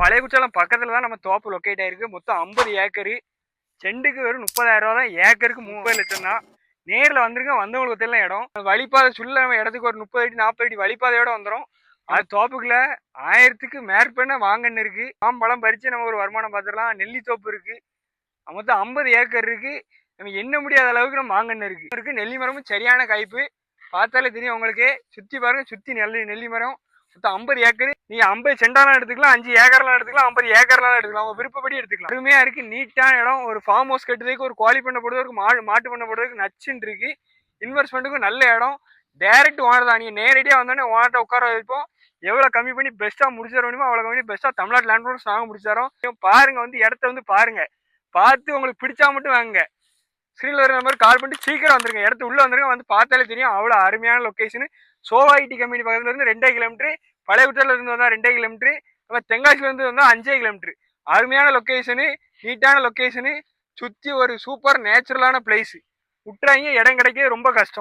பழைய குற்றாலம் பக்கத்துல தான் நம்ம தோப்பு லொக்கேட் ஆயிருக்கு. மொத்தம் 50 ஏக்கரு. செண்டுக்கு வெறும் 30,000 ரூபா தான். ஏக்கருக்கு 30 லட்சம் தான். நேரில் வந்துருங்க, வந்தவங்களுக்கு தெரியல இடம். வழிபாதை சுள்ள நம்ம இடத்துக்கு ஒரு 30 அடி 40 அடி வழிபாதையோட வந்துடும். அது தோப்புக்குள்ள 1000க்கு மேற்பண்ண வாங்கன்னு இருக்கு. மாம்பழம் பறிச்சு நம்ம ஒரு வருமானம் பார்த்துடலாம். நெல்லி தோப்பு இருக்கு. மொத்தம் 50 ஏக்கர் இருக்கு. நம்ம எண்ண முடியாத அளவுக்கு நம்ம மாங்கன்னு இருக்கு. நெல்லி மரமும் சரியான காய்ப்பு. பார்த்தாலே தெரியும் உங்களுக்கு. சுத்தி பாருங்க, சுத்தி நெல்லி மரம். மொத்தம் 50 ஏக்கர். நீங்க 50 சென்டாலாம் எடுத்துக்கலாம், 5 ஏக்கர்லாம் எடுத்துக்கலாம், 50 ஏக்கர்லாம் எடுத்துக்கலாம். உங்க விருப்பப்படி எடுத்துக்கலாம். அருமையா இருக்கு, நீட்டான இடம். ஒரு ஃபார்ம் ஹவுஸ் கட்டுறதுக்கு, ஒரு கோழி பண்ண போடுறதுக்கு, மாட்டு பண்ண போடுறதுக்கு நச்சுன்னு இருக்கு. இன்வெஸ்ட்மெண்ட்டுக்கும் நல்ல இடம். டைரக்ட் ஓனர் தான். நீங்க நேரடியா வந்தோடனே ஓனர்ட்ட உட்கார வைப்போம். எவ்வளவு கம்மி பண்ணி பெஸ்ட்டா முடிச்சிட முடியுமோ அவ்வளவு கம்மி பெஸ்ட்டா தமிழ்நாடு லேண்ட் ப்ரோக்கர்ஸ் நாங்க முடிச்சிடறோம். பாருங்க, வந்து இடத்த வந்து பாருங்க. பார்த்து உங்களுக்கு பிடிச்சா மட்டும் வாங்குங்க. ஸ்க்ரீன்ல வர நம்பர் கால் பண்ணிட்டு சீக்கிரம் வந்துருங்க. இடத்து உள்ள வந்துருங்க. வந்து பார்த்தாலே தெரியும் அவ்வளோ அருமையான லொக்கேஷன். சோவா ஐடி கம்பெனி பக்கத்துல இருந்து 2 கிலோமீட்டர், பழைய குற்றால இருந்து வந்தா 2 கிலோமீட்டர், நம்ம தென்காசில இருந்து வந்தா 5 கிலோமீட்டர். அருமையான லொக்கேஷனு, நீட்டான லொக்கேஷனு, சுற்றி ஒரு சூப்பர் நேச்சுரலான பிளேஸ். விட்டுறாங்க, இடம் கிடைக்க ரொம்ப கஷ்டம்.